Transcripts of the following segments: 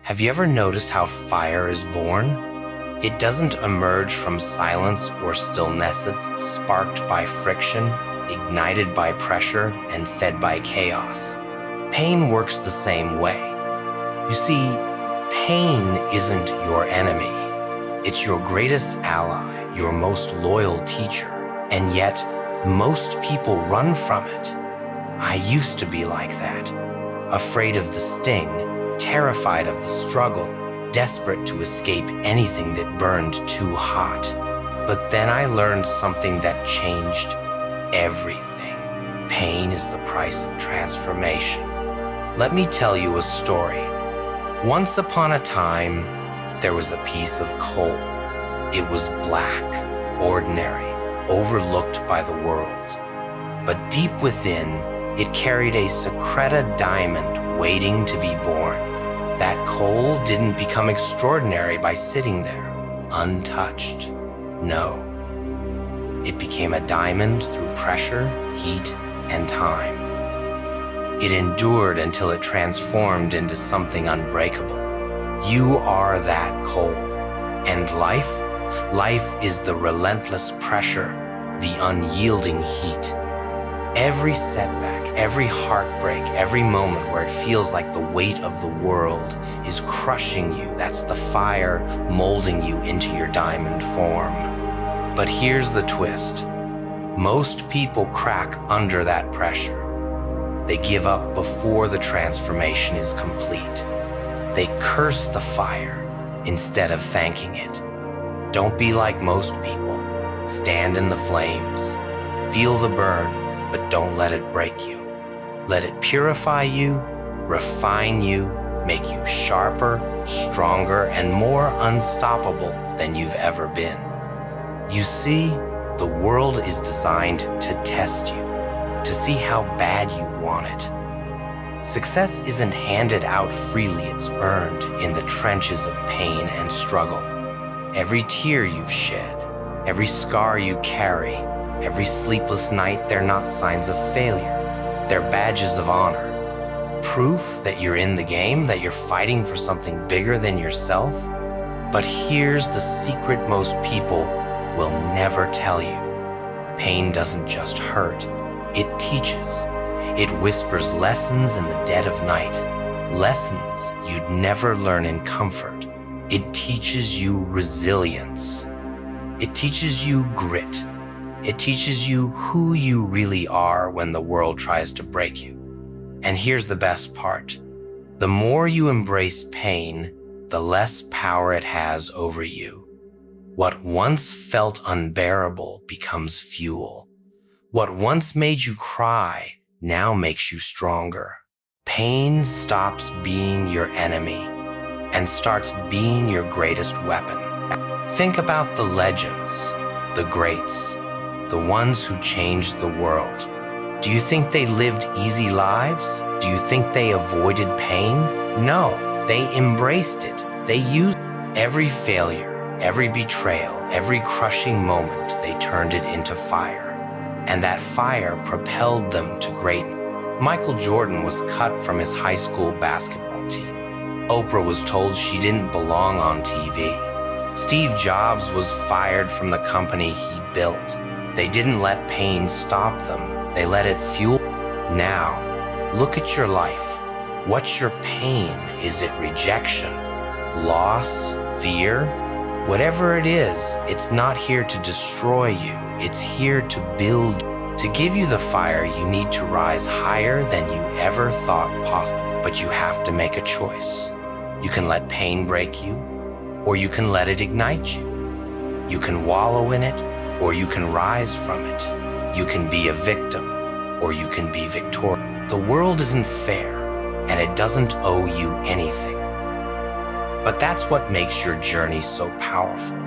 Have you ever noticed how fire is born? It doesn't emerge from silence or stillness. It's sparked by friction, ignited by pressure, and fed by chaos. Pain works the same way. You see, pain isn't your enemy. It's your greatest ally, your most loyal teacher, and yet most people run from it. I used to be like that, afraid of the sting, terrified of the struggle, desperate to escape anything that burned too hot. But then I learned something that changed everything. Pain is the price of transformation. Let me tell you a story. Once upon a time, there was a piece of coal. It was black, ordinary, overlooked by the world. But deep within, it carried a secreta diamond waiting to be born. That coal didn't become extraordinary by sitting there, untouched. No. It became a diamond through pressure, heat, and time. It endured until it transformed into something unbreakable. You are that coal. And life? Life is the relentless pressure, the unyielding heat. Every setback, every heartbreak, every moment where it feels like the weight of the world is crushing you, that's the fire molding you into your diamond form. But here's the twist. Most people crack under that pressure. They give up before the transformation is complete. They curse the fire instead of thanking it. Don't be like most people. Stand in the flames. Feel the burn, but don't let it break you. Let it purify you, refine you, make you sharper, stronger, and more unstoppable than you've ever been. You see, the world is designed to test you, to see how bad you want it. Success isn't handed out freely, it's earned in the trenches of pain and struggle. Every tear you've shed, every scar you carry, every sleepless night, they're not signs of failure. They're badges of honor. Proof that you're in the game, that you're fighting for something bigger than yourself. But here's the secret most people will never tell you. Pain doesn't just hurt, it teaches. It whispers lessons in the dead of night, lessons you'd never learn in comfort. It teaches you resilience. It teaches you grit. It teaches you who you really are when the world tries to break you. And here's the best part. The more you embrace pain, the less power it has over you. What once felt unbearable becomes fuel. What once made you cry now makes you stronger. Pain stops being your enemy and starts being your greatest weapon. Think about the legends, the greats, the ones who changed the world. Do you think they lived easy lives? Do you think they avoided pain? No, they embraced it. They used every failure, every betrayal, every crushing moment, they turned it into fire. And that fire propelled them to greatness. Michael Jordan was cut from his high school basketball team. Oprah was told she didn't belong on TV. Steve Jobs was fired from the company he built. They didn't let pain stop them. They let it fuel. Now, look at your life. What's your pain? Is it rejection, loss, fear? Whatever it is, it's not here to destroy you. It's here to build, to give you the fire you need to rise higher than you ever thought possible. But you have to make a choice. You can let pain break you, or you can let it ignite you. You can wallow in it, or you can rise from it. You can be a victim, or you can be victorious. The world isn't fair, and it doesn't owe you anything. But that's what makes your journey so powerful.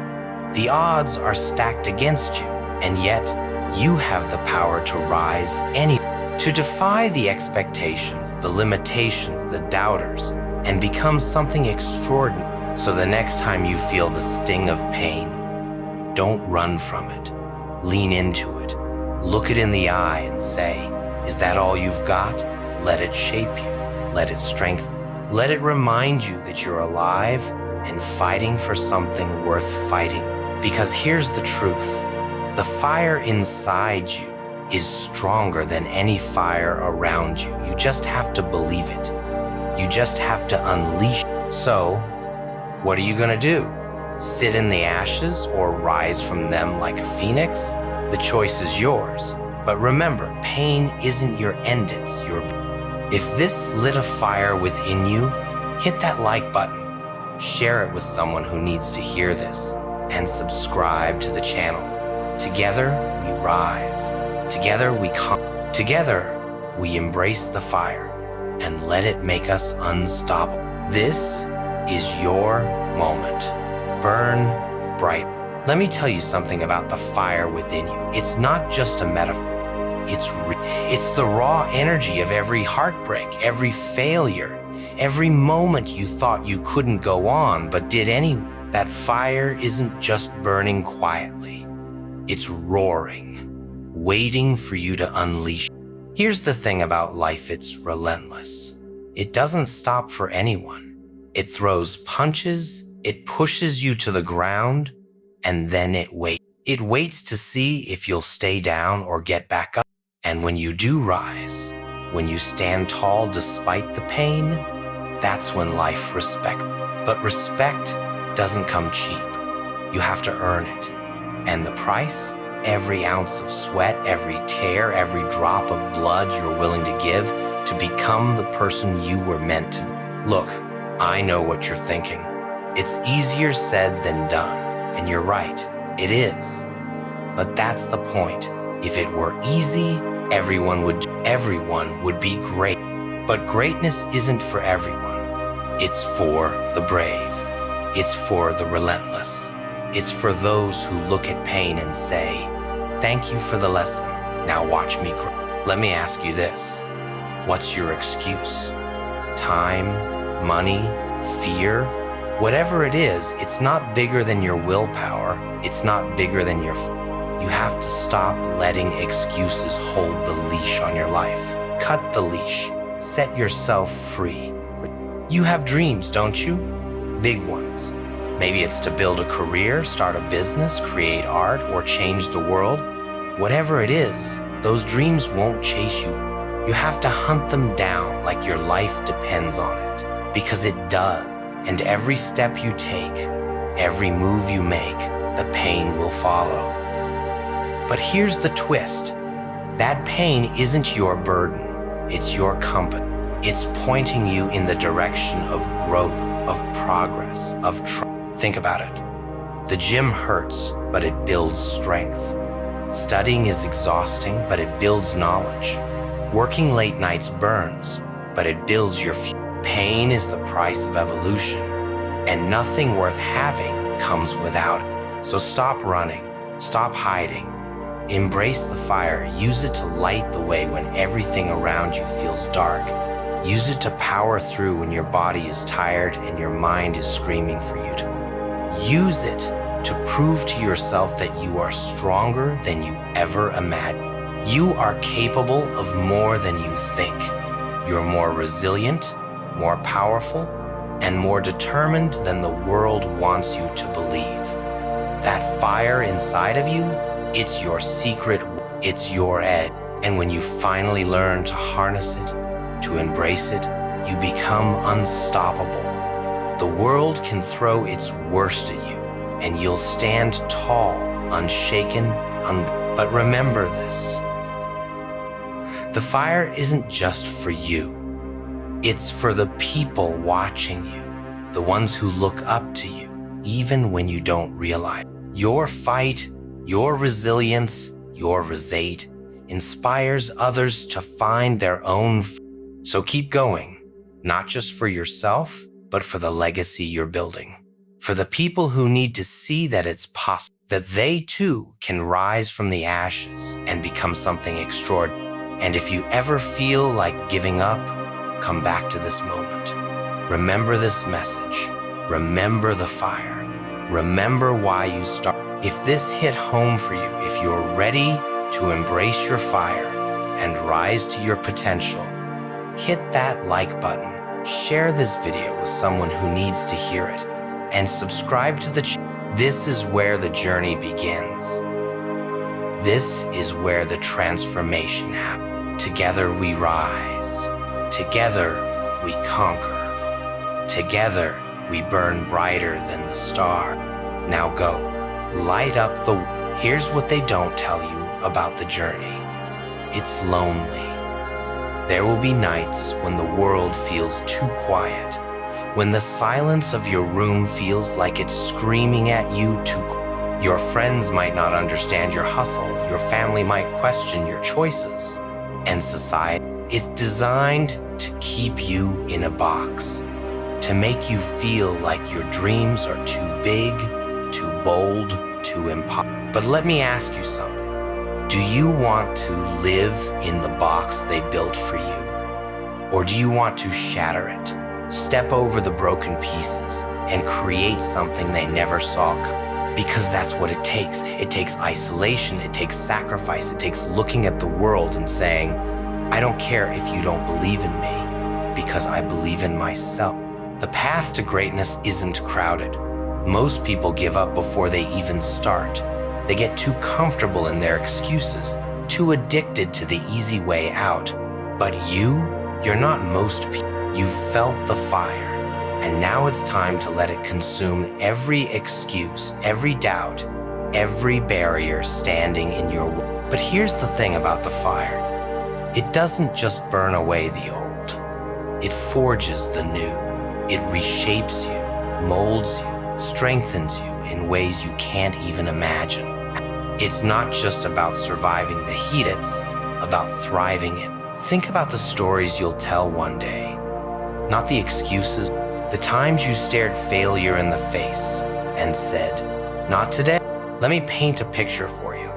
The odds are stacked against you, and yet you have the power to rise anyway, to defy the expectations, the limitations, the doubters, and become something extraordinary. So the next time you feel the sting of pain, don't run from it. Lean into it. Look it in the eye and say, is that all you've got? Let it shape you. Let it strengthen. Let it remind you that you're alive and fighting for something worth fighting. Because here's the truth. The fire inside you is stronger than any fire around you. You just have to believe it. You just have to unleash. So, what are you gonna do? Sit in the ashes or rise from them like a phoenix? The choice is yours. But remember, pain isn't your end, it's your... If this lit a fire within you, hit that like button. Share it with someone who needs to hear this. And subscribe to the channel. Together, we rise. Together, Together, we embrace the fire and let it make us unstoppable. This is your moment. Burn bright. Let me tell you something about the fire within you. It's not just a metaphor. It's the raw energy of every heartbreak, every failure, every moment you thought you couldn't go on but did anyway. That fire isn't just burning quietly. It's roaring, waiting for you to unleash. Here's the thing about life, it's relentless. It doesn't stop for anyone. It throws punches, it pushes you to the ground, and then it waits. It waits to see if you'll stay down or get back up. And when you do rise, when you stand tall despite the pain, that's when life respects. But respect doesn't come cheap. You have to earn it. And the price? Every ounce of sweat, every tear, every drop of blood you're willing to give to become the person you were meant to be. Look, I know what you're thinking. It's easier said than done. And you're right, it is. But that's the point. If it were easy, everyone would be great. But greatness isn't for everyone. It's for the brave. It's for the relentless. It's for those who look at pain and say, "Thank you for the lesson. Now watch me grow." Let me ask you this. What's your excuse? Time, money, fear? Whatever it is, it's not bigger than your willpower. It's not bigger than your... You have to stop letting excuses hold the leash on your life. Cut the leash. Set yourself free. You have dreams, don't you? Big ones. Maybe it's to build a career, start a business, create art, or change the world. Whatever it is, those dreams won't chase you. You have to hunt them down like your life depends on it. Because it does. And every step you take, every move you make, the pain will follow. But here's the twist. That pain isn't your burden. It's your compass. It's pointing you in the direction of growth, of progress, of Think about it. The gym hurts, but it builds strength. Studying is exhausting, but it builds knowledge. Working late nights burns, but it builds your future. Pain is the price of evolution, and nothing worth having comes without it. So stop running, stop hiding. Embrace the fire. Use it to light the way when everything around you feels dark. Use it to power through when your body is tired and your mind is screaming for you to quit. Use it to prove to yourself that you are stronger than you ever imagined. You are capable of more than you think. You're more resilient, more powerful, and more determined than the world wants you to believe. That fire inside of you, it's your secret, it's your edge. And when you finally learn to harness it, to embrace it, you become unstoppable. The world can throw its worst at you, and you'll stand tall, unshaken, but remember this. The fire isn't just for you. It's for the people watching you, the ones who look up to you, even when you don't realize. Your fight, your resilience, your resate inspires others to find their own. So keep going, not just for yourself, but for the legacy you're building. For the people who need to see that it's possible, that they too can rise from the ashes and become something extraordinary. And if you ever feel like giving up, come back to this moment. Remember this message. Remember the fire. Remember why you started. If this hit home for you, if you're ready to embrace your fire and rise to your potential, hit that like button, share this video with someone who needs to hear it, and subscribe to the channel. This is where the journey begins. This is where the transformation happens. Together we rise. Together we conquer. Together we burn brighter than the star. Now go, light up the... Here's what they don't tell you about the journey. It's lonely. There will be nights when the world feels too quiet, when the silence of your room feels like it's screaming at you to... Your friends might not understand your hustle, your family might question your choices, and society is designed to keep you in a box, to make you feel like your dreams are too big, too bold, too impossible. But let me ask you something. Do you want to live in the box they built for you? Or do you want to shatter it, step over the broken pieces, and create something they never saw coming? Because that's what it takes. It takes isolation, it takes sacrifice, it takes looking at the world and saying, I don't care if you don't believe in me, because I believe in myself. The path to greatness isn't crowded. Most people give up before they even start. They get too comfortable in their excuses, too addicted to the easy way out. But you're not most people. You've felt the fire, and now it's time to let it consume every excuse, every doubt, every barrier standing in your way. But here's the thing about the fire. It doesn't just burn away the old. It forges the new. It reshapes you, molds you, strengthens you in ways you can't even imagine. It's not just about surviving the heat, it's about thriving it. Think about the stories you'll tell one day, not the excuses, the times you stared failure in the face and said, not today. Let me paint a picture for you.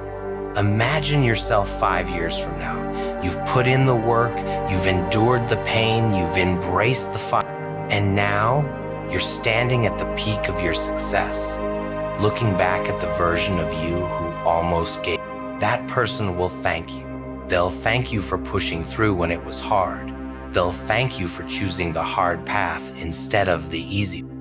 Imagine yourself 5 years from now. You've put in the work, you've endured the pain, you've embraced the fire, and now you're standing at the peak of your success, looking back at the version of you who almost gave. That person will thank you. They'll thank you for pushing through when it was hard. They'll thank you for choosing the hard path instead of the easy one.